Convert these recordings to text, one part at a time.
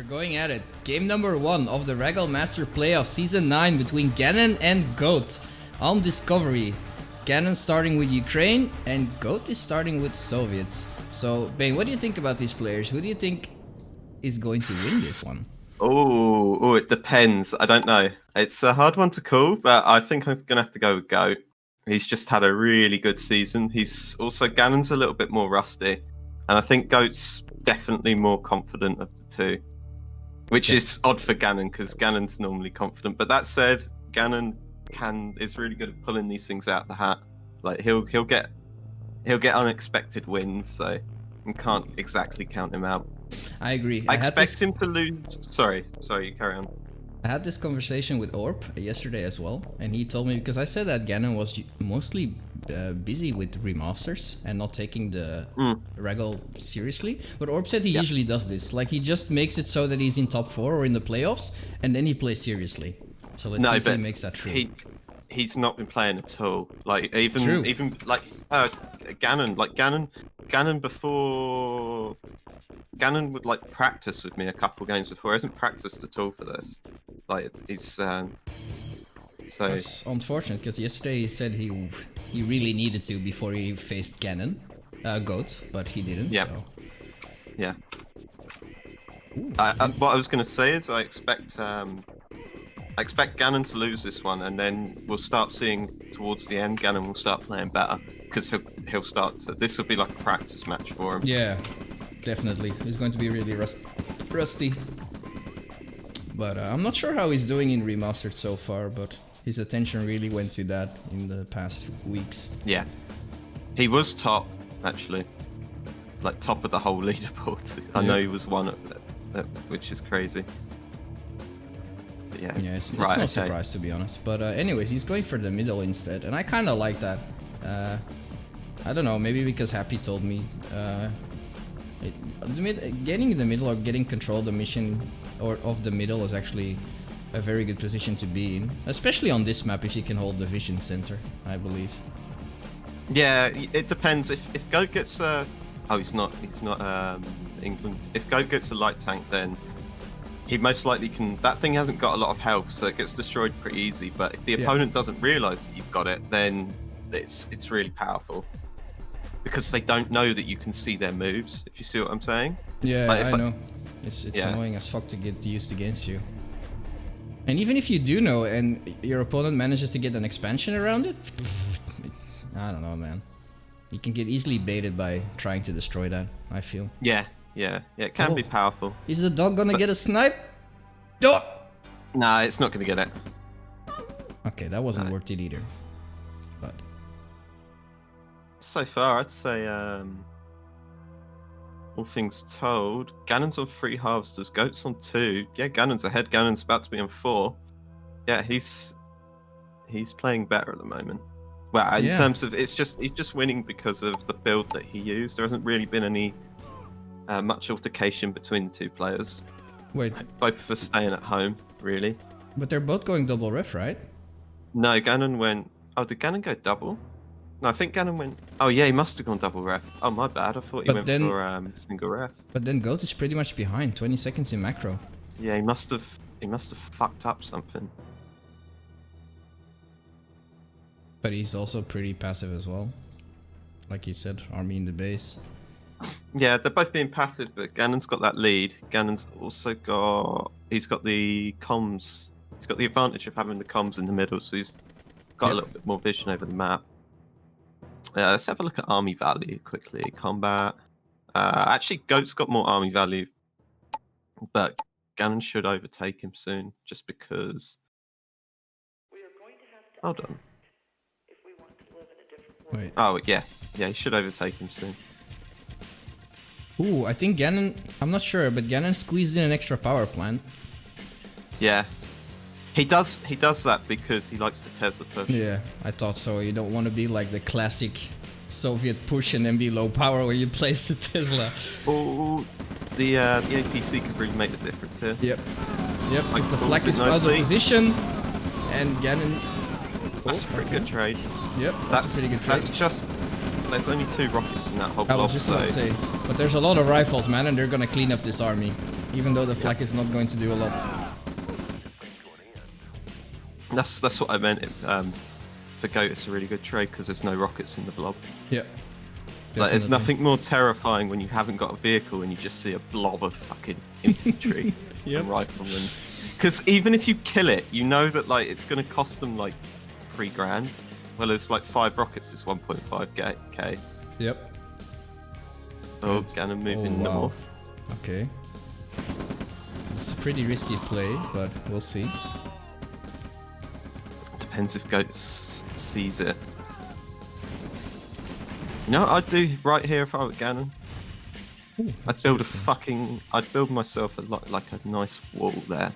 going at it. Game number 1 of the RAGL Master Playoff Season 9 between Ganon and Goat on Discovery. Ganon starting with Ukraine and Goat is starting with Soviets. So, Bain, what do you think about these players? Who do you think is going to win this one? Oh, it depends. I don't know. It's a hard one to call, but I think I'm going to have to go with Goat. He's just had a really good season. He's also, Ganon's a little bit more rusty. And I think Goat's definitely more confident of the two. Which is odd for Ganon, because Ganon's normally confident. But that said, Ganon is really good at pulling these things out of the hat. Like he'll get unexpected wins, so you can't exactly count him out. I agree. I expect him to lose. Sorry, you carry on. I had this conversation with Orp yesterday as well, and he told me, because I said that Ganon was mostly busy with remasters and not taking the RAGL seriously, but Orp said he usually does this. Like he just makes it so that he's in top 4 or in the playoffs, and then he plays seriously. So let's see if he makes that true. He's not been playing at all. Like even like Ganon before. Ganon would like practice with me a couple games before. He hasn't practiced at all for this. Like he's so. That's unfortunate, because yesterday he said he really needed to before he faced Ganon, Goat, but he didn't. Yeah. So. Yeah. What I was going to say is I expect Ganon to lose this one, and then we'll start seeing towards the end Ganon will start playing better, because he'll start to. This will be like a practice match for him. Yeah. Definitely, he's going to be really rusty. But I'm not sure how he's doing in Remastered so far, but his attention really went to that in the past weeks. Yeah. He was top, actually. Like, top of the whole leaderboard. I know he was one of that, which is crazy. But yeah, it's no surprise, to be honest. But anyways, he's going for the middle instead, and I kind of like that. I don't know, maybe because Happy told me. Getting in the middle or getting control of the mission or of the middle is actually a very good position to be in, especially on this map if you can hold the vision center, I believe. Yeah, it depends. If Goat gets he's not England. If Goat gets a light tank, then he most likely can. That thing hasn't got a lot of health, so it gets destroyed pretty easy. But if the opponent doesn't realize that you've got it, then it's really powerful. Because they don't know that you can see their moves, if you see what I'm saying. Yeah, like I know. It's annoying as fuck to get used against you. And even if you do know and your opponent manages to get an expansion around it, I don't know, man. You can get easily baited by trying to destroy that, I feel. Yeah, it can be powerful. Is the dog gonna get a snipe? Dog! Nah, it's not gonna get it. Okay, that wasn't worth it either. But so far, I'd say, all things told, Ganon's on 3 harvesters, Goat's on 2. Yeah, Ganon's ahead. Ganon's about to be on 4. Yeah, he's playing better at the moment. Well, in terms of he's just winning because of the build that he used. There hasn't really been any much altercation between the two players. Wait, both of us staying at home, really. But they're both going double ref, right? No, Ganon went. Oh, did Ganon go double? No, I think Ganon went. Oh yeah, he must have gone double ref. Oh my bad, I thought he went for single ref. But then Goat is pretty much behind, 20 seconds in macro. Yeah, he must have fucked up something. But he's also pretty passive as well. Like you said, army in the base. Yeah, they're both being passive, but Ganon's got that lead. Ganon's also he's got the comms. He's got the advantage of having the comms in the middle, so he's got a little bit more vision over the map. Let's have a look at army value quickly. Combat. Actually, Goat's got more army value, but Ganon should overtake him soon, just because. Hold on. Wait. Oh yeah, he should overtake him soon. Ooh, I think Ganon. I'm not sure, but Ganon squeezed in an extra power plant. Yeah. He does that because he likes to Tesla push. Yeah, I thought so. You don't want to be like the classic Soviet push and then be low power where you place the Tesla. Oh, the APC could really make the difference here. Yep, because the flag is out of position, and Ganon. That's a pretty good trade. Yep, that's a pretty good trade. That's just. There's only 2 rockets in that whole block. I was just about to say, but there's a lot of rifles, man, and they're gonna clean up this army. even though the flak is not going to do a lot. That's what I meant. For Goat, it's a really good trade because there's no rockets in the blob. Yeah. Like, there's nothing more terrifying when you haven't got a vehicle and you just see a blob of fucking infantry and riflemen. Because even if you kill it, you know that like it's going to cost them like $3,000. Well, it's like 5 rockets is 1.5k. Yep. Oh, Ganon moving north. Okay. It's a pretty risky play, but we'll see. Depends if Goat sees it. You know what I'd do right here if I were Ganon? Ooh, I'd build myself like a nice wall there.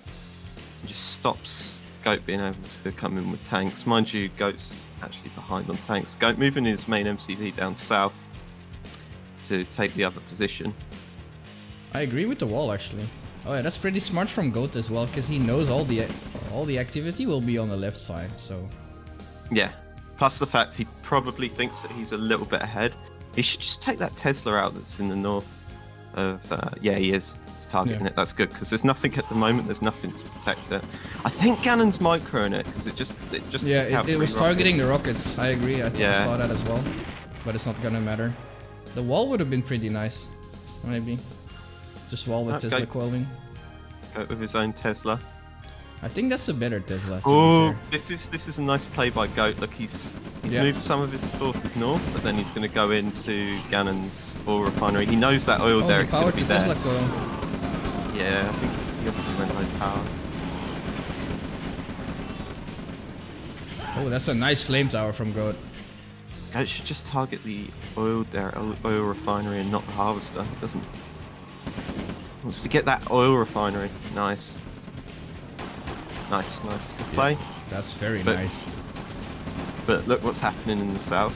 It just stops Goat being able to come in with tanks. Mind you, Goat's actually behind on tanks. Goat moving his main MCV down south to take the other position. I agree with the wall actually. Oh yeah, that's pretty smart from Goat as well, because he knows all the activity will be on the left side. So yeah. Plus the fact he probably thinks that he's a little bit ahead. He should just take that Tesla out that's in the north of... yeah, he is. He's targeting it. That's good, because there's nothing at the moment. There's nothing to protect it. I think Ganon's microing it, because it just yeah, it was targeting the rockets. I agree. I saw that as well. But it's not gonna matter. The wall would have been pretty nice. Maybe. Just wall with Tesla coiling. Goat with his own Tesla. I think that's a better Tesla. Oh, this is a nice play by Goat. Look, he's moved some of his forces north, but then he's going to go into Ganon's oil refinery. He knows that oil derrick's going to be there. Tesla coil. Yeah, I think he obviously went low power. Oh, that's a nice flame tower from Goat. Goat should just target the oil refinery and not the harvester. He doesn't. He wants to get that oil refinery. Nice. Nice. Good play. That's very nice. But look what's happening in the south.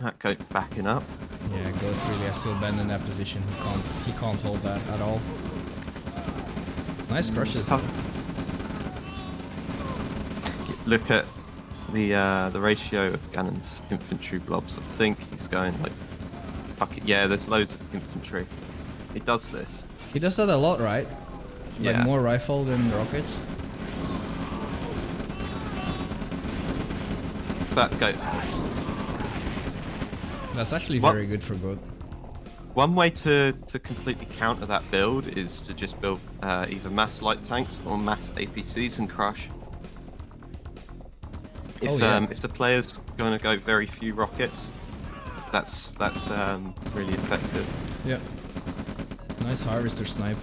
That Goat backing up. Yeah, Goat really has to abandon that position. He can't hold that at all. Nice crushes. Look at the ratio of Ganon's infantry blobs. I think he's going like, fuck it. Yeah, there's loads of infantry. He does this. He does that a lot, right? Like more rifle than rockets. That Goat. That's actually very good for Goat. One way to completely counter that build is to just build either mass light tanks or mass APCs and crush. If the player's going to go very few rockets, that's really effective. Yeah. Nice harvester snipe,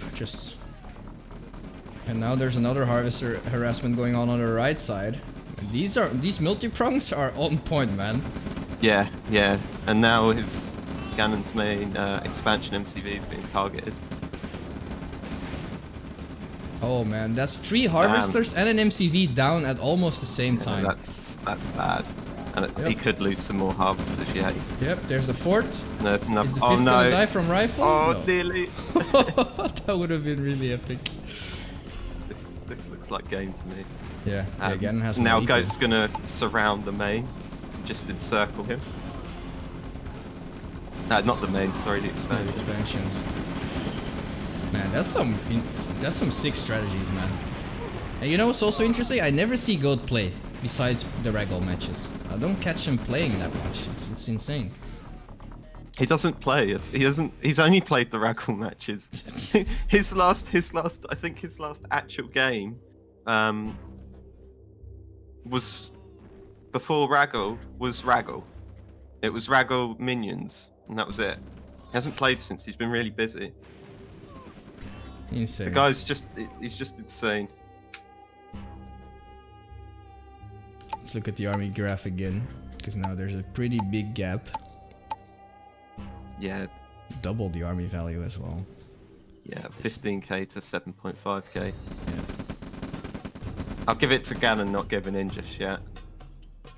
and now there's another harvester harassment going on the right side. And these multi-prongs are on point, man. Yeah, and now Ganon's main expansion MCV is being targeted. Oh man, that's 3 harvesters and an MCV down at almost the same time. That's bad. And he could lose some more harvesters, yeah. Yep, there's a 4th. No, Is the 5th gonna die from rifle? Oh, no. nearly. That would have been really epic. This looks like game to me. Yeah, Ganon has now Goat's gonna surround the main, just encircle him. Not the main, sorry, the expansion. The expansions. Man, that's some sick strategies, man. And you know what's also interesting? I never see Goat play besides the RAGL matches. I don't catch him playing that much. It's insane. He doesn't play. He's only played the RAGL matches. his last actual game was before RAGL was RAGL. It was RAGL Minions, and that was it. He hasn't played since. He's been really busy. Insane. The guy's he's just insane. Let's look at the army graph again, because now there's a pretty big gap. Yeah. Double the army value as well. Yeah, 15k to 7.5k. Yeah. I'll give it to Ganon not giving in just yet.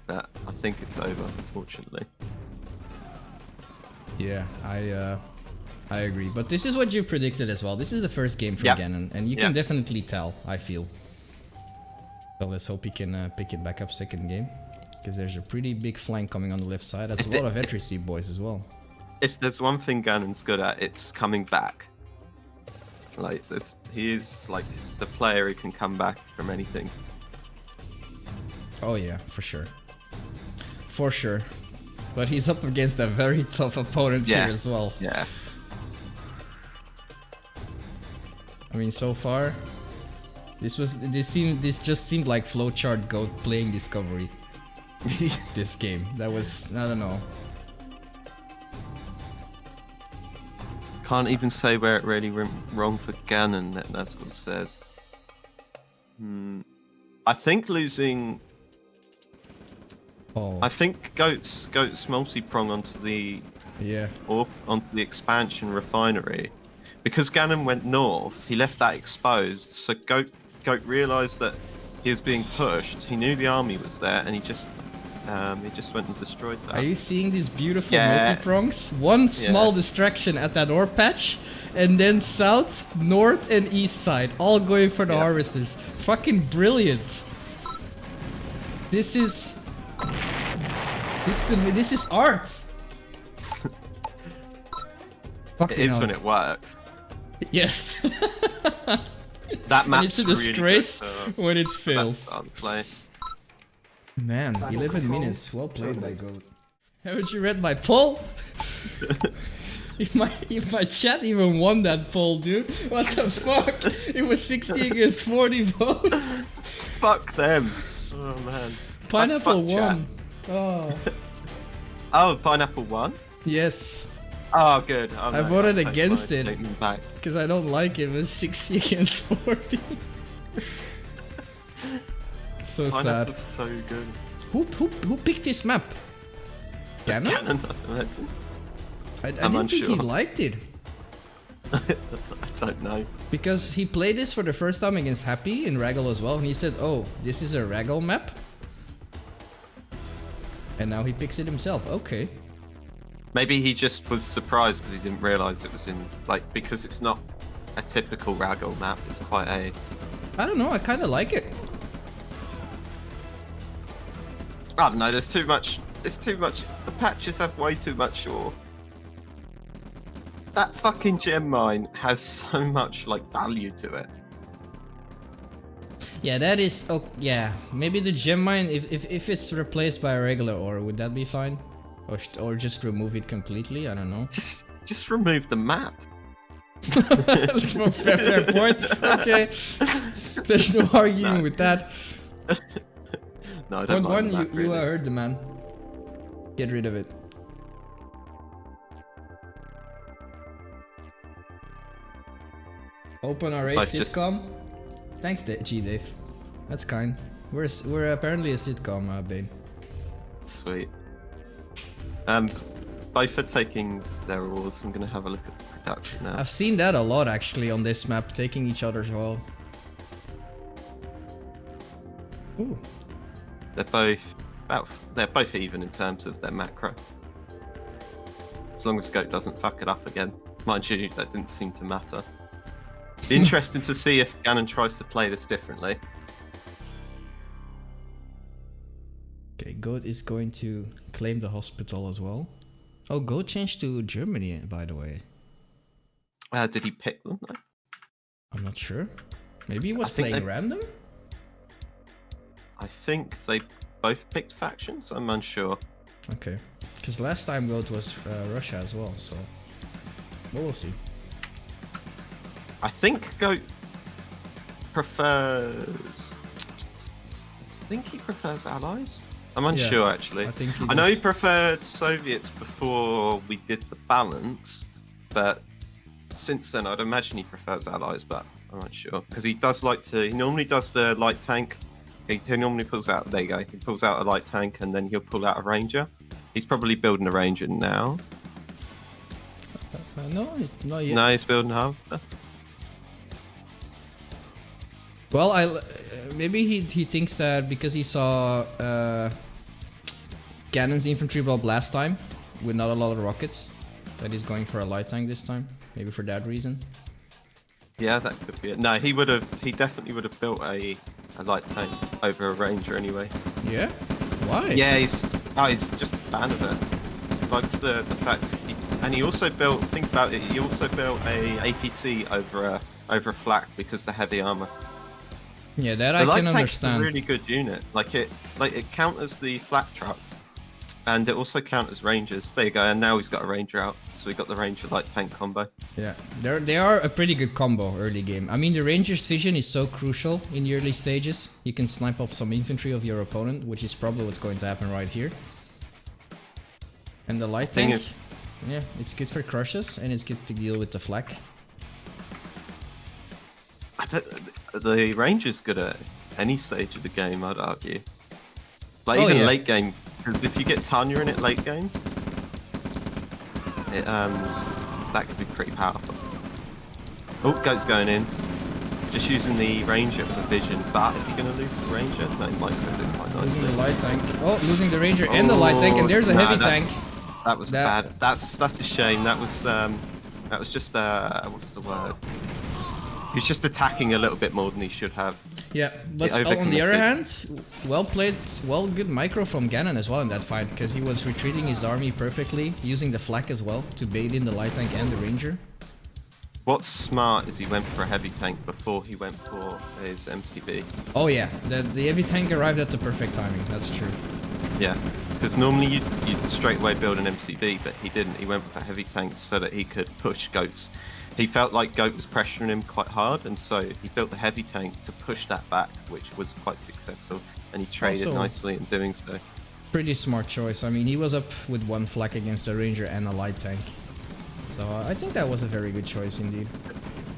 But I think it's over, unfortunately. Yeah, I agree. But this is what you predicted as well. This is the first game for Ganon, and you can definitely tell, I feel. So let's hope he can pick it back up second game. Because there's a pretty big flank coming on the left side. That's a lot of Etrusy boys as well. if there's one thing Ganon's good at, it's coming back. Like this, he is like the player who can come back from anything. Oh yeah, for sure. For sure. But he's up against a very tough opponent here as well. Yeah. I mean, so far, this just seemed like Flowchart Goat playing Discovery. This game. That was, I don't know. Can't even say where it really went wrong for Ganon. That's what it says. I think losing. Oh. I think Goat's multi-prong onto the onto the expansion refinery, because Ganon went north. He left that exposed, so Goat realised that he was being pushed. He knew the army was there, and he just went and destroyed that. Are you seeing these beautiful multi-prongs? One small distraction at that ore patch, and then south, north, and east side, all going for the harvesters. Fucking brilliant. This is art. It is when it works. Yes. That map's it's a disgrace when it fails. Play. Man, 11 minutes. Well played by Goat. Haven't you read my poll? if my chat even won that poll, dude. What the fuck? It was 60 against 40 votes. Fuck them. Oh man. Pineapple won. Oh. Oh, Pineapple won? Yes. Oh, good. Oh, I voted against it back. because I don't like it. It was 60 against 40. So sad. So good. Who picked this map? Ganon? Ganon. I didn't think he liked it. I don't know. Because he played this for the first time against Happy in RAGL as well, and he said, "Oh, this is a RAGL map." And now he picks it himself. Okay. Maybe he just was surprised because he didn't realise it was in, like, because it's not a typical RAGL map. It's quite a. I don't know. I kind of like it. I don't know. There's too much. There's too much. The patches have way too much ore. That fucking gem mine has so much like value to it. Yeah, that is. Oh, yeah. Maybe the gem mine, if it's replaced by a regular ore, would that be fine? Or just remove it completely? I don't know. Just remove the map. fair point. Okay. There's no arguing with that. No, I don't Point mind one, that, you really. heard the man. Get rid of it. OpenRA sitcom? Thanks, G-Dave. That's kind. We're apparently a sitcom, Bain. Sweet. Both are taking their ores. I'm gonna have a look at the production now. I've seen that a lot actually on this map, taking each other's ore. Ooh. They're both even in terms of their macro. As long as Goat doesn't fuck it up again. Mind you, that didn't seem to matter. Be interesting to see if Ganon tries to play this differently. Okay, Goat is going to claim the hospital as well. Oh, Goat changed to Germany, by the way. Did he pick them? No? I'm not sure. Maybe he was playing random? I think they both picked factions. I'm unsure. Okay. Because last time Goat was Russia as well, so... But we'll see. I think Goat prefers... I think he prefers allies. I'm unsure, actually. I know he preferred Soviets before we did the balance, but since then I'd imagine he prefers allies, but I'm not sure. Because he does like to... He normally does the light tank. He normally pulls out... There you go. He pulls out a light tank and then he'll pull out a ranger. He's probably building a ranger now. No, not yet. No, he's building a half. Well, maybe he thinks that because he saw Ganon's infantry blob last time with not a lot of rockets, that he's going for a light tank this time. Maybe for that reason. Yeah, that could be it. No, he definitely would have built a light tank over a ranger anyway. Yeah? Why? Yeah, he's just a fan of it. He likes the fact And he also built, think about it, he also built a APC over a flak because of the heavy armor. Yeah, that The I light can tank's understand. a really good unit. Like it counters the flak truck, and it also counters rangers. There you go. And now he's got a ranger out, so we got the ranger light tank combo. Yeah, they are a pretty good combo early game. I mean, the ranger's vision is so crucial in the early stages. You can snipe off some infantry of your opponent, which is probably what's going to happen right here. And the light tank, yeah, it's good for crushes, and it's good to deal with the flak. The ranger's good at any stage of the game, I'd argue. Like even late game, because if you get Tanya in it late game, that could be pretty powerful. Oh, Goat's going in. Just using the ranger for vision, but is he going to lose the ranger? No, he might lose it quite nicely. Losing the light tank. Oh, losing the ranger and the light tank, and there's a heavy tank. That was bad. That's a shame. That was just what's the word? He's just attacking a little bit more than he should have. Yeah, but on the other hand, well played, good micro from Ganon as well in that fight, because he was retreating his army perfectly, using the flak as well to bait in the light tank and the ranger. What's smart is he went for a heavy tank before he went for his MCB. Oh yeah, the heavy tank arrived at the perfect timing, that's true. Yeah, because normally you'd straight away build an MCB, but he didn't. He went with a heavy tank so that he could push Goats. He felt like Goat was pressuring him quite hard, and so he built the heavy tank to push that back, which was quite successful, and he traded nicely in doing so. Pretty smart choice. I mean, he was up with one flak against a ranger and a light tank. So I think that was a very good choice indeed.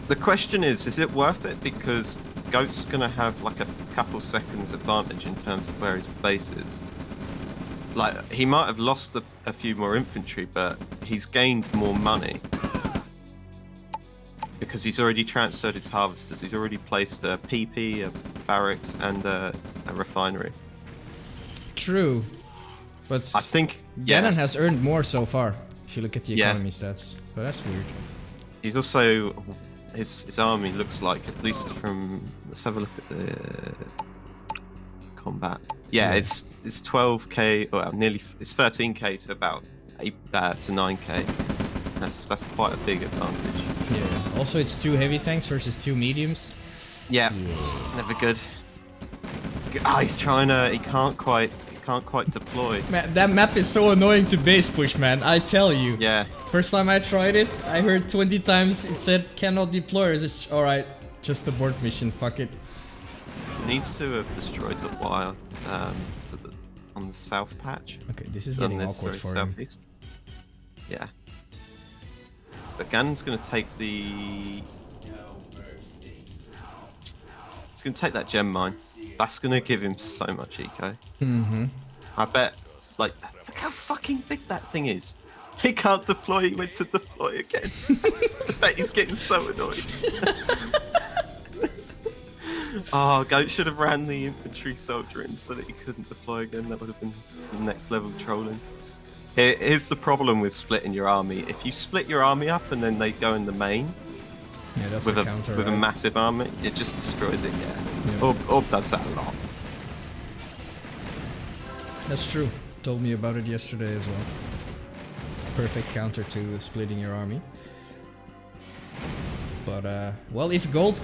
The question is it worth it? Because Goat's going to have like a couple seconds advantage in terms of where his base is. Like, he might have lost a few more infantry, but he's gained more money. Because he's already transferred his harvesters, he's already placed a PP, a barracks, and a refinery. True, but I think Ganon has earned more so far. If you look at the economy stats, but that's weird. He's also his army looks like, at least from, let's have a look at the combat. Yeah, it's 12k, well, nearly it's 13k to about 8 to 9k. That's quite a big advantage. Yeah. Also, it's 2 heavy tanks versus 2 mediums. Yeah. Never good. Oh, he's trying to. He can't quite deploy. Man, that map is so annoying to base push, man. I tell you. Yeah. First time I tried it, I heard 20 times it said cannot deploy. It's all right. Just abort mission. Fuck it. Needs to have destroyed the wire on the south patch. Okay, this is getting awkward for him. Yeah. But Ganon's going to take the... He's going to take that gem mine. That's going to give him so much eco. Mm-hmm. I bet, like, look how fucking big that thing is. He can't deploy, he went to deploy again. I bet he's getting so annoyed. Oh, Goat should have ran the infantry soldier in so that he couldn't deploy again. That would have been some next level trolling. Here's the problem with splitting your army. If you split your army up and then they go in the main, that's with a massive army, it just destroys it. Yeah. Orb does that a lot. That's true. Told me about it yesterday as well. Perfect counter to splitting your army. But well, if Goat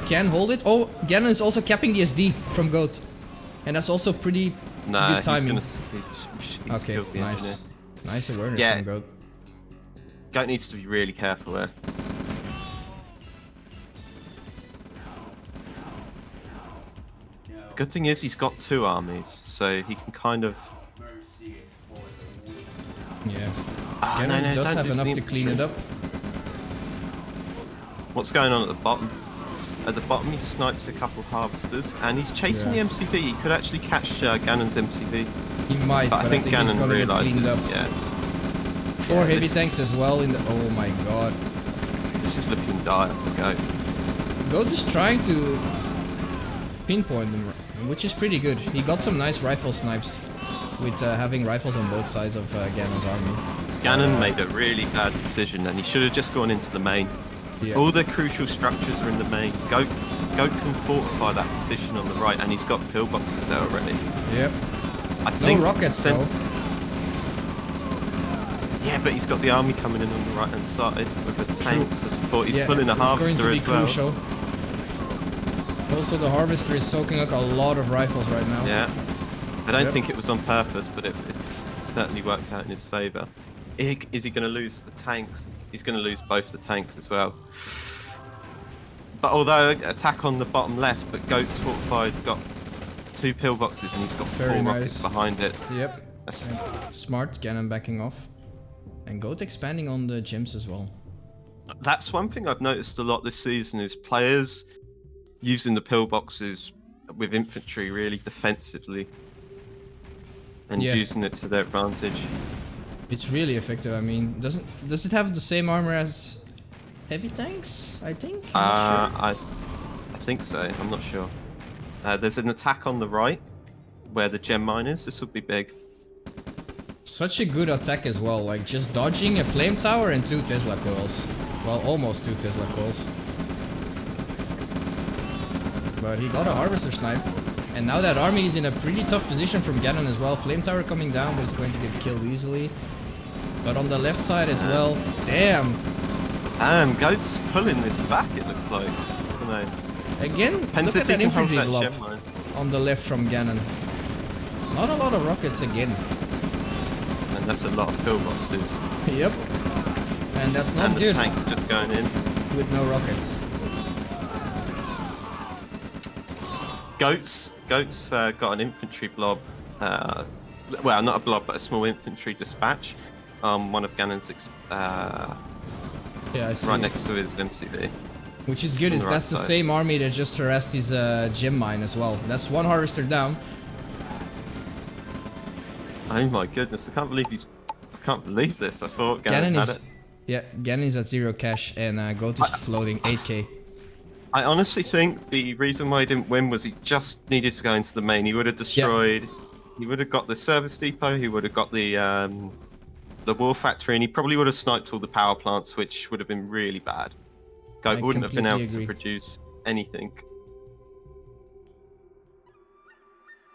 can hold it. Oh, Ganon is also capping the SD from Goat, and that's also pretty good timing. He's okay, nice. Nice awareness from Goat. Goat needs to be really careful there. Good thing is he's got 2 armies, so he can kind of... Yeah. Ganon does have enough to clean it up. What's going on at the bottom? At the bottom he snipes a couple harvesters, and he's chasing the MCV. He could actually catch Ganon's MCV. He might, but I think Ganon he's gonna get cleaned up. Yeah. 4 heavy tanks as well in the... Oh my god. This is looking dire for Goat. Goat is trying to pinpoint them, which is pretty good. He got some nice rifle snipes with having rifles on both sides of Ganon's army. Ganon made a really bad decision, and he should have just gone into the main. Yeah. All the crucial structures are in the main. Goat can fortify that position on the right, and he's got pillboxes there already. Yep. I think no rockets though. Yeah, but he's got the army coming in on the right-hand side with a tank to support. He's Yeah, pulling a it's harvester going to be as well. crucial. Also, the harvester is soaking up a lot of rifles right now. Yeah. I don't think it was on purpose, but it certainly worked out in his favour. Is he going to lose the tanks? He's going to lose both the tanks as well. But although attack on the bottom left, but Goat's fortified, got 2 pillboxes and he's got 4 rockets behind it. Yep. Smart, Ganon backing off. And Goat expanding on the gems as well. That's one thing I've noticed a lot this season is players using the pillboxes with infantry really defensively. And using it to their advantage. It's really effective. I mean, does it have the same armor as heavy tanks? I think. I think so. I'm not sure. There's an attack on the right where the gem mine is. This would be big. Such a good attack as well. Like just dodging a flame tower and 2 Tesla coils. Well, almost 2 Tesla coils. But he got a harvester snipe. And now that army is in a pretty tough position from Ganon as well. Flame tower coming down, but it's going to get killed easily. But on the left side as well, damn! Damn, Goat's pulling this back, it looks like. I don't know. Again, look at that infantry blob on the left from Ganon. Not a lot of rockets again. And that's a lot of pillboxes. Yep. And that's not good. And the tank just going in. With no rockets. Goat's got an infantry blob, well, not a blob, but a small infantry dispatch. One of Ganon's, yeah, I see. Right next to his MCV. Which is good, that's the same army that just harassed his gem mine as well. That's 1 harvester down. Oh my goodness, I can't believe this. I thought Ganon had it. Yeah, Ganon is at 0 cash and Goat is floating 8k. I honestly think the reason why he didn't win was he just needed to go into the main. He would have destroyed. He would have got the service depot. He would have got the war factory, and he probably would have sniped all the power plants, which would have been really bad. Goat wouldn't have been able to produce anything.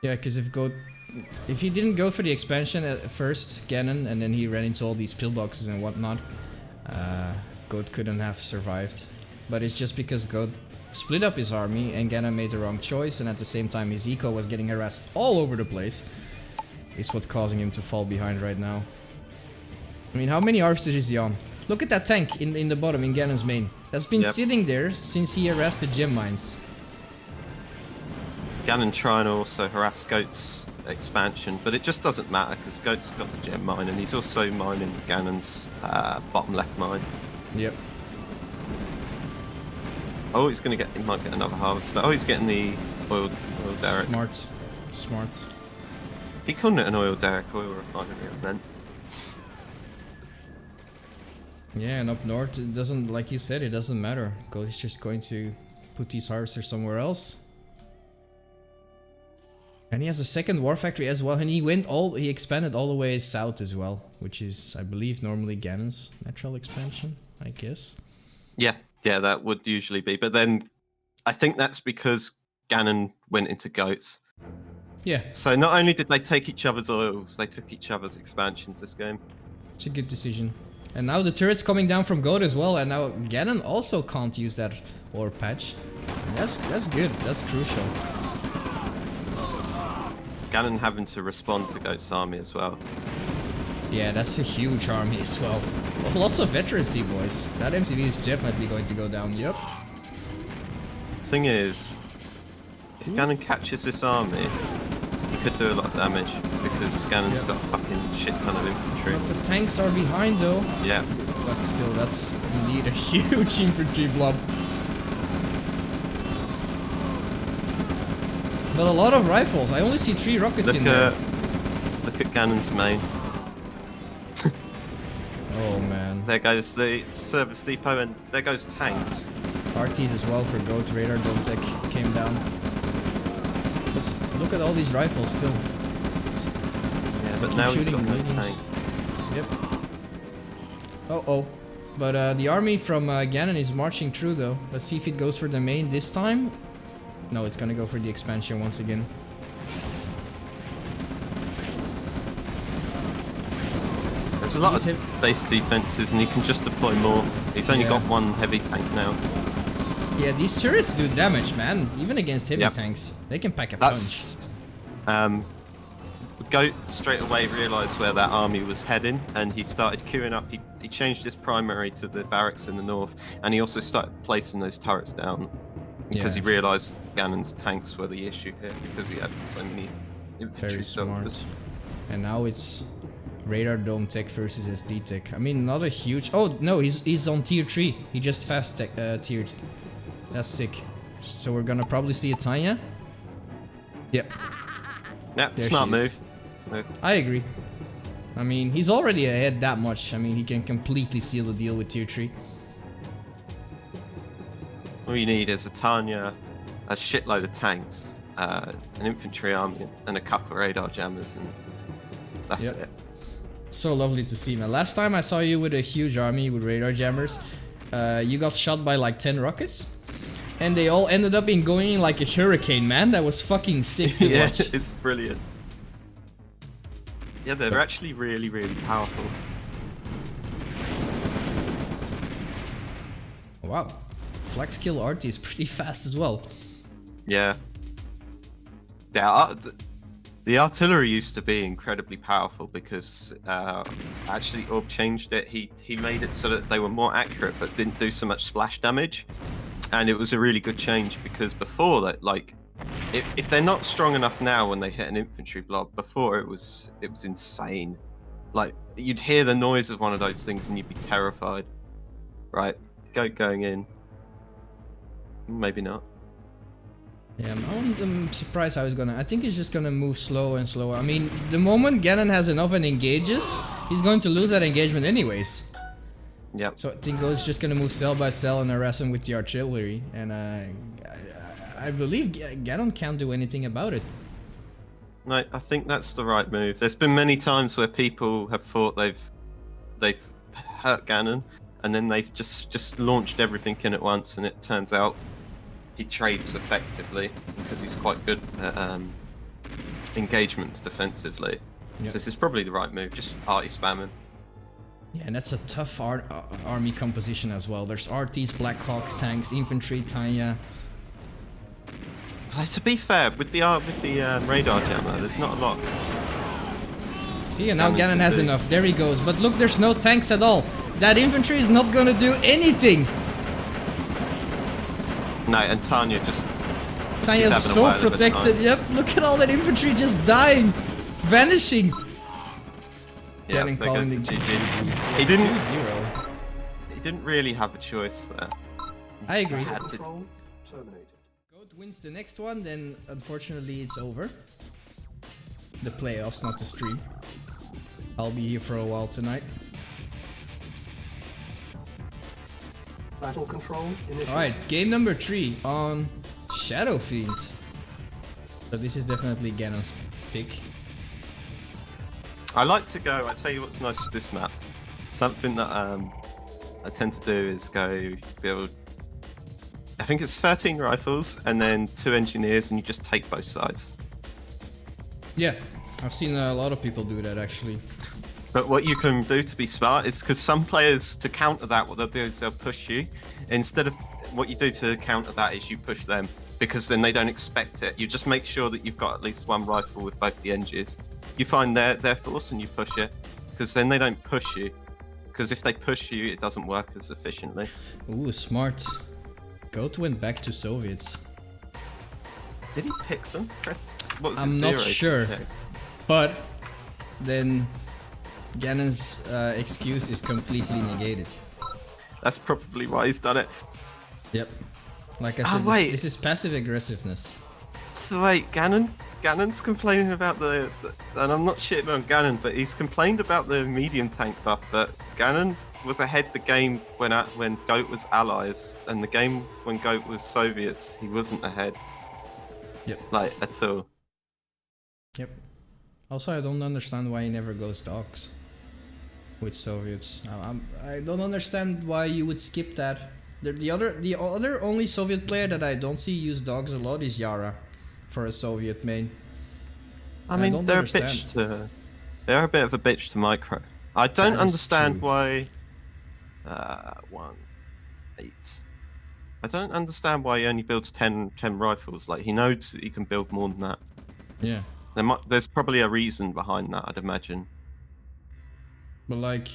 Yeah, because if he didn't go for the expansion at first, Ganon, and then he ran into all these pillboxes and whatnot, Goat couldn't have survived. But it's just because Goat split up his army and Ganon made the wrong choice, and at the same time his eco was getting harassed all over the place. It's what's causing him to fall behind right now. I mean, how many harvesters is he on? Look at that tank in the bottom in Ganon's main. That's been sitting there since he harassed the gem mines. Ganon trying to also harass Goat's expansion, but it just doesn't matter because Goat's got the gem mine and he's also mining Ganon's bottom left mine. Yep. Oh, he might get another harvester. Oh, he's getting the oil derrick. Smart. He couldn't get an oil derrick, oil refinery, I meant. Yeah, and up north, it doesn't, like you said, it doesn't matter. Goat is just going to put these harvesters somewhere else. And he has a second war factory as well, and he expanded all the way south as well, which is, I believe, normally Ganon's natural expansion, I guess. Yeah, that would usually be, but then I think that's because Ganon went into Goats. Yeah. So not only did they take each other's oils, they took each other's expansions this game. It's a good decision. And now the turret's coming down from Goat as well, and now Ganon also can't use that ore patch. And that's good, that's crucial. Ganon having to respond to Goat's army as well. Yeah, that's a huge army as well. Lots of veterancy, boys. That MCV is definitely going to go down. Yep. Thing is, if Ganon catches this army, he could do a lot of damage because Ganon's got a fucking shit ton of infantry. But the tanks are behind though. Yeah. But still, you need a huge infantry blob. But a lot of rifles. I only see 3 rockets in there. Look at Ganon's main. Oh man. There goes the service depot and there goes tanks. RTs as well for Goat. Radar dome tech came down. Let's look at all these rifles still. Yeah, but now he's got no tank. Yep. Oh. But the army from Ganon is marching through though. Let's see if it goes for the main this time. No, it's gonna go for the expansion once again. There's a lot of base defenses, and he can just deploy more. He's only got one heavy tank now. Yeah, these turrets do damage, man. Even against heavy tanks, they can pack a punch. Goat straight away realised where that army was heading, and he started queuing up. He changed his primary to the barracks in the north, and he also started placing those turrets down because he realised Ganon's tanks were the issue here because he had so many infantry. Very smart. And now it's radar dome tech versus SD tech. I mean, not a huge. Oh no, he's on tier 3. He just fast tiered. That's sick. So we're gonna probably see a Tanya. Yep. Yep, smart move. I agree. I mean, he's already ahead that much. I mean, he can completely seal the deal with tier 3. All you need is a Tanya, a shitload of tanks, an infantry army, and a couple of radar jammers, and that's it. So lovely to see, man. Last time I saw you with a huge army with radar jammers, you got shot by like 10 rockets, and they all ended up going in like a hurricane, man. That was fucking sick to watch. Yeah, it's brilliant. Yeah, they're actually really, really powerful. Wow. Flex kill RT is pretty fast as well. Yeah. The artillery used to be incredibly powerful because actually Orb changed it. He made it so that they were more accurate but didn't do so much splash damage. And it was a really good change because before that, like, if they're not strong enough now when they hit an infantry blob, before it was insane. Like, you'd hear the noise of one of those things and you'd be terrified. Right, going in. Maybe not. Yeah, I'm surprised how he's gonna. I think he's just gonna move slow and slower. I mean, the moment Ganon has enough and engages, he's going to lose that engagement anyways. Yep. So I think Go's just gonna move cell by cell and harass him with the artillery, and I believe Ganon can't do anything about it. No, I think that's the right move. There's been many times where people have thought they've hurt Ganon, and then they've just launched everything in at once, and it turns out he trades effectively because he's quite good at engagements defensively. Yep. So this is probably the right move, just arty spamming. Yeah, and that's a tough army composition as well. There's RTs, Blackhawks, tanks, infantry, Tanya. So to be fair, with the radar jammer, there's not a lot. See, and now Ganon has enough. There he goes. But look, there's no tanks at all. That infantry is not gonna do anything. No, and Tanya just... Tanya's so protected. Yep, look at all that infantry just dying, vanishing. Yeah, Ganon calling the GG. He didn't really have a choice there. I agree. Control terminated. Goat wins the next one, then unfortunately it's over. The playoffs, not the stream. I'll be here for a while tonight. Battle control initiated. Alright, game number 3 on Shadow Fiend. So this is definitely Ganon's pick. I like to go, I tell you what's nice with this map. Something that I tend to do is go build, I think it's 13 rifles and then 2 engineers, and you just take both sides. Yeah, I've seen a lot of people do that actually. But what you can do to be smart is, because some players, to counter that, what they'll do is they'll push you. Instead of what you do to counter that is you push them, because then they don't expect it. You just make sure that you've got at least one rifle with both the engines. You find their force and you push it, because then they don't push you. Because if they push you, it doesn't work as efficiently. Ooh, smart. Goat went back to Soviets. Did he pick them? What was I'm not sure, but then Ganon's excuse is completely negated. That's probably why he's done it. Yep. Like I said, this is passive aggressiveness. So wait, Ganon's complaining about the and I'm not shitting on Ganon, but he's complained about the medium tank buff, but Ganon was ahead the game when Goat was allies, and the game when Goat was Soviets, he wasn't ahead. Yep. Like, at all. Yep. Also, I don't understand why he never goes dogs with Soviets. I don't understand why you would skip that. The other only Soviet player that I don't see use dogs a lot is Yara for a Soviet main. I mean, they're a bit of a bitch to micro. I don't That is understand true. why. 1, 8. I don't understand why he only builds 10 rifles. Like he knows that he can build more than that. Yeah. There's probably a reason behind that, I'd imagine. But like,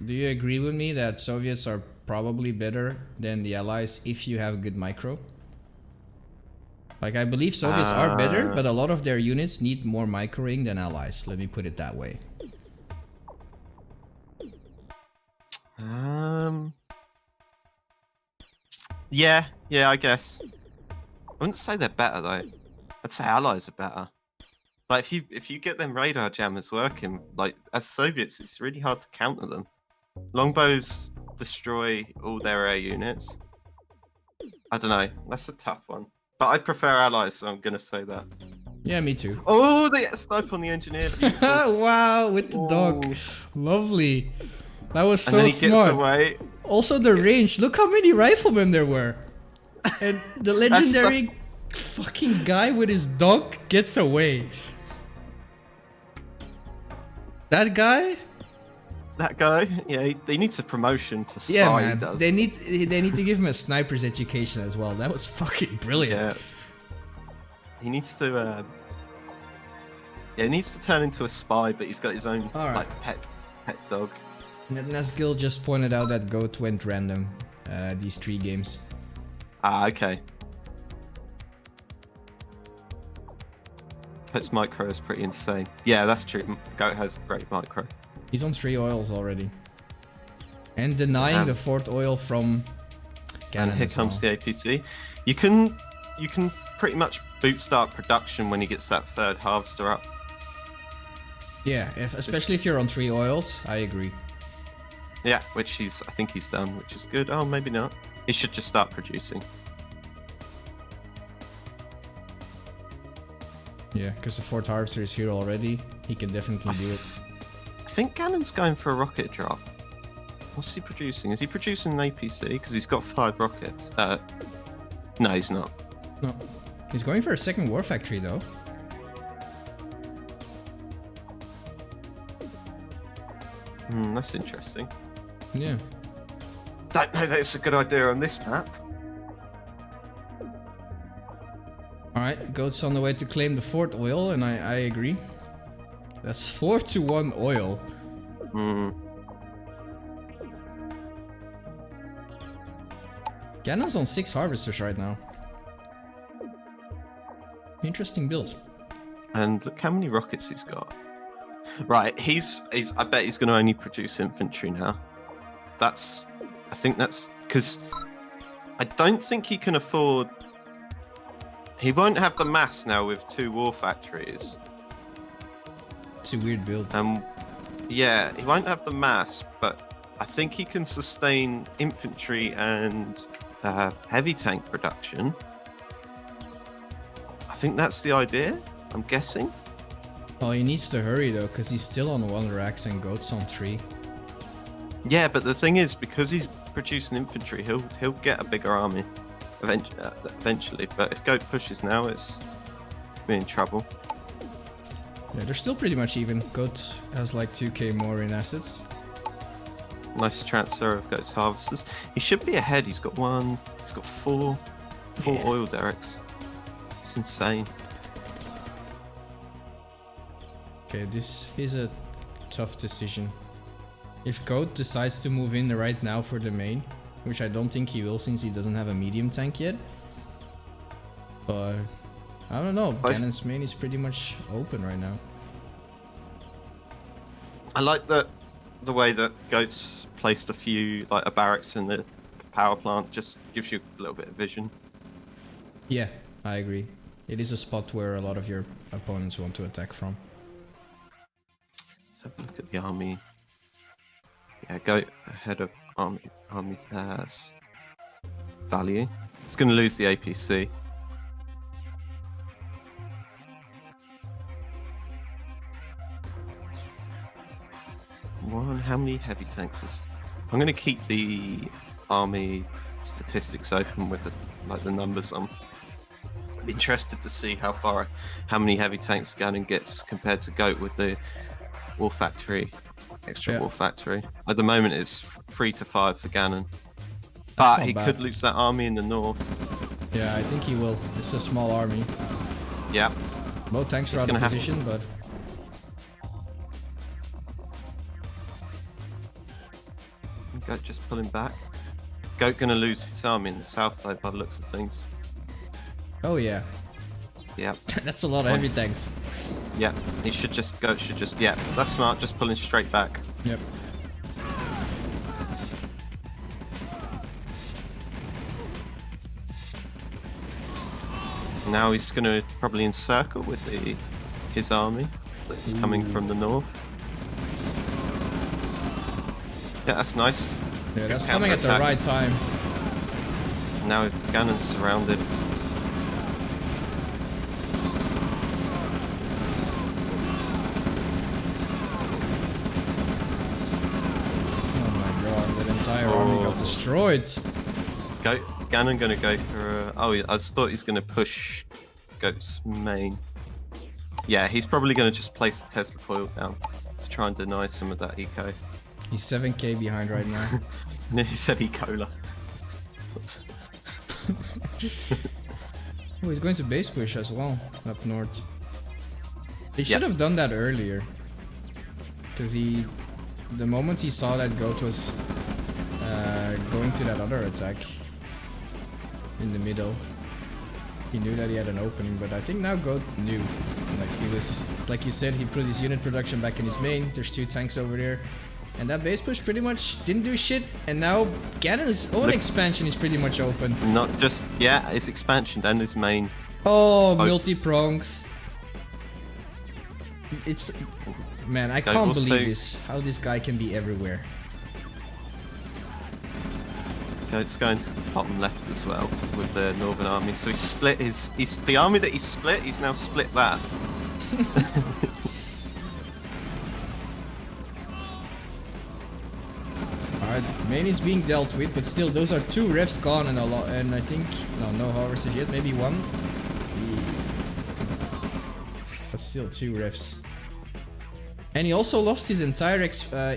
do you agree with me that Soviets are probably better than the Allies if you have good micro? Like, I believe Soviets are better, but a lot of their units need more microing than Allies. Let me put it that way. Yeah, I guess. I wouldn't say they're better though. I'd say Allies are better. Like if you get them radar jammers working, like as Soviets, it's really hard to counter them. Longbows destroy all their air units. I don't know. That's a tough one. But I prefer Allies, so I'm gonna say that. Yeah, me too. Oh, they get a snipe on the engineer. Beautiful. Wow, with the dog. Ooh. Lovely. That was And so then he smart. gets away. Also the range. Look how many riflemen there were. And the legendary fucking guy with his dog gets away. That guy? That guy, yeah, he needs a promotion to spy. Yeah, he man. does. They need to give him a sniper's education as well. That was fucking brilliant. Yeah. He needs to. Yeah, he needs to turn into a spy, but he's got his own All right. like pet dog. Nazgul just pointed out that Goat went random these 3 games. Ah, okay. Pet's micro is pretty insane. Yeah, that's true. Goat has great micro. He's on 3 oils already. And denying the 4th oil from Ganon. And here as comes well. the APC. You can pretty much bootstart production when he gets that 3rd harvester up. Yeah, especially if you're on 3 oils, I agree. Yeah, which I think he's done, which is good. Oh, maybe not. He should just start producing. Yeah, because the 4th harvester is here already. He can definitely do it. I think Ganon's going for a rocket drop. What's he producing? Is he producing an APC? Because he's got 5 rockets. No, he's not. No. He's going for a 2nd war factory though. That's interesting. Yeah. Don't know that it's a good idea on this map. Alright, Goat's on the way to claim the 4th oil, and I agree. That's 4-1 oil. Hmm. Ganon's on 6 harvesters right now. Interesting build. And look how many rockets he's got. Right, I bet he's going to only produce infantry now. I think that's because I don't think he can afford. He won't have the mass now with 2 war factories. It's a weird build. Yeah, he won't have the mass, but I think he can sustain infantry and heavy tank production. I think that's the idea. I'm guessing. Oh, he needs to hurry though, because he's still on 1 racks and Goat's on 3. Yeah, but the thing is, because he's producing infantry, he'll get a bigger army eventually. But if Goat pushes now, it's in trouble. Yeah, they're still pretty much even. Goat has like 2k more in assets. Nice transfer of Goat's harvesters. He should be ahead. He's got 4 oil derricks. It's insane. Okay, this is a tough decision. If Goat decides to move in right now for the main, which I don't think he will since he doesn't have a medium tank yet. But I don't know, Ganon's main is pretty much open right now. I like the way that Goat's placed a barracks in the power plant. Just gives you a little bit of vision. Yeah, I agree. It is a spot where a lot of your opponents want to attack from. Let's have a look at the army. Yeah, Goat ahead of army has value. It's going to lose the APC. How many heavy tanks is? I'm going to keep the army statistics open with the numbers. I'm interested to see how many heavy tanks Ganon gets compared to Goat with the war factory extra Yeah. war factory. At the moment, it's 3 to 5 for Ganon. That's But not he bad. could lose that army in the north. Yeah, I think he will. It's a small army. Yeah. Both tanks are He's out of gonna have- position, but Goat just pulling back. Goat gonna lose his army in the south though, by the looks of things. oh yeah, Yeah. that's a lot of heavy tanks. Yeah. Goat should just, yeah. That's smart, just pulling straight back. Yep. Now he's gonna probably encircle with his army that's coming from the north. Yeah, that's nice. Yeah, Good that's coming at the counterattack. right time. Now Ganon's surrounded. Oh my god, that entire army got Oh. destroyed. Ganon gonna go for. I thought he's gonna push Goat's main. Yeah, he's probably gonna just place the Tesla coil down to try and deny some of that eco. He's 7k behind right now. And then he said ecola. Oh, he's going to base push as well up north. They should Yep. have done that earlier, because the moment he saw that Goat was going to that other attack in the middle, he knew that he had an opening. But I think now Goat knew, like he was, like you said, he put his unit production back in his main. There's 2 tanks over there. And that base push pretty much didn't do shit, and now Ganon's own Look. expansion is pretty much open. Not just his expansion and his main. Oh, multi-prongs. It's... Man, I Guy can't also- believe this. How this guy can be everywhere. Goat's going to the bottom left as well with the northern army. So he's split the army that he split. He's now split that. Alright, main is being dealt with, but still, those are 2 refs gone and a lot. And I think no harvesters yet. Maybe 1. But still 2 refs. And he also lost his entire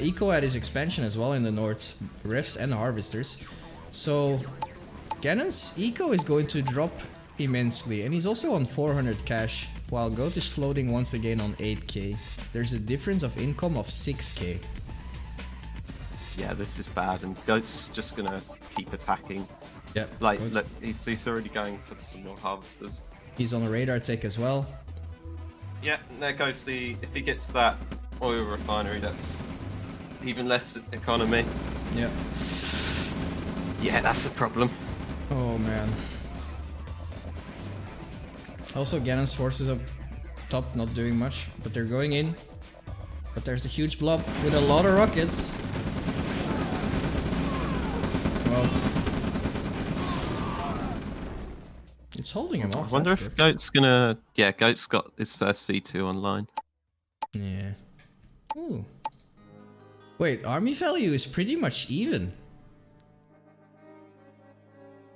eco at his expansion as well in the north. Refs and harvesters. So Ganon's eco is going to drop immensely. And he's also on 400 cash, while Goat is floating once again on 8k. There's a difference of income of 6k. Yeah, this is bad, and Goat's just gonna keep attacking. Yeah, Like, look, he's already going for some more harvesters. he's on a radar tech as well. Yeah, there goes if he gets that oil refinery, that's even less economy. Yeah. Yeah, that's a problem. Oh man. Also, Ganon's forces up top not doing much, but they're going in. But there's a huge blob with a lot of rockets. Well, it's holding him I off. wonder that's if good. Goat's gonna. Yeah, Goat's got his first V2 online. Yeah. Ooh. Wait, army value is pretty much even.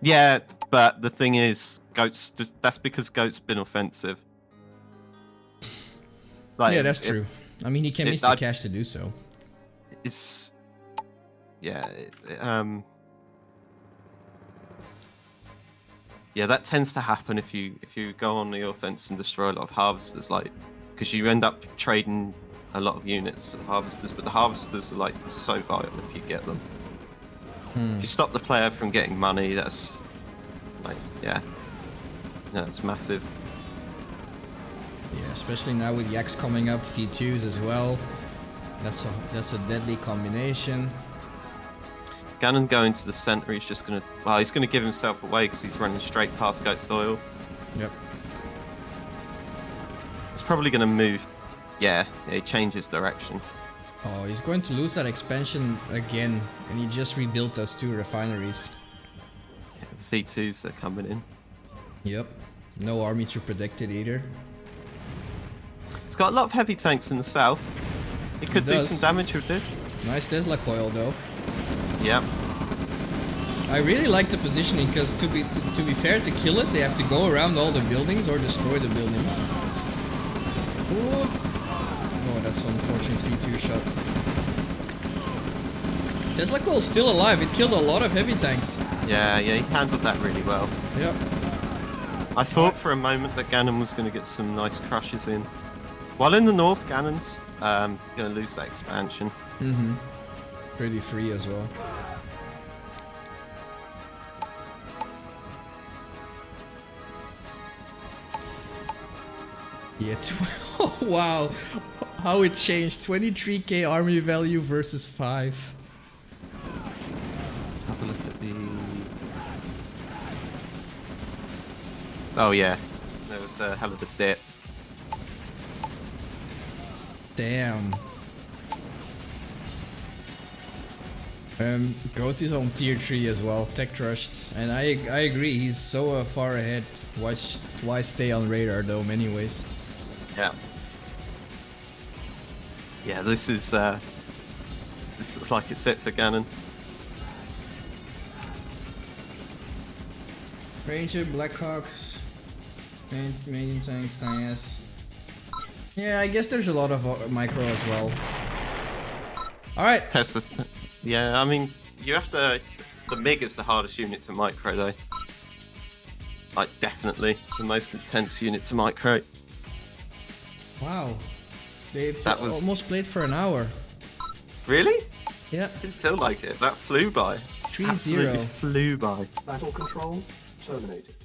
Yeah, but the thing is, that's because Goat's been offensive. Like, Yeah, that's true. I mean, he can miss the I- cash to do so. It's yeah, that tends to happen if you go on the offense and destroy a lot of harvesters, like, because you end up trading a lot of units for the harvesters, but the harvesters are like so vital if you get them. If you stop the player from getting money, that's like, yeah, that's massive. Yeah, especially now with Yaks coming up, V2s as well. That's a deadly combination. Ganon going to the center, he's just gonna, well, he's gonna give himself away because he's running straight past Goat's oil. Yep. He's probably gonna move. Yeah, he changes direction. Oh, he's going to lose that expansion again, and he just rebuilt those 2 refineries. The V2s are coming in. Yep. No army to protect it either. He's got a lot of heavy tanks in the south. He could do does. some damage with this. Nice Tesla coil though. Yeah. I really like the positioning because to be fair, to kill it, they have to go around all the buildings or destroy the buildings. Ooh. Oh, that's an unfortunate V2 shot. Tesla Cole's still alive. It killed a lot of heavy tanks. Yeah, he handled that really well. Yep. I thought for a moment that Ganon was going to get some nice crushes in. While in the north, Ganon's going to lose that expansion. Mm-hmm. Pretty free as well. Yeah, oh, wow. How it changed. 23k army value versus 5. Let's have a look at the... Oh yeah, there was a hell of a dip. Damn. Goat is on tier 3 as well, tech trushed. And I agree, he's so far ahead. Why stay on radar though, anyways? Yeah. Yeah, this looks like it's it for Ganon. Ranger, Blackhawks, medium tanks, TIS. Yeah, I guess there's a lot of micro as well. Alright. Tesla. Yeah, I mean, you have to. The MiG is the hardest unit to micro, though. Like, definitely the most intense unit to micro. Wow. They That was- almost played for an hour. Really? Yeah. Didn't feel like it. That flew by. 3-0. Absolutely flew by. Battle control terminated.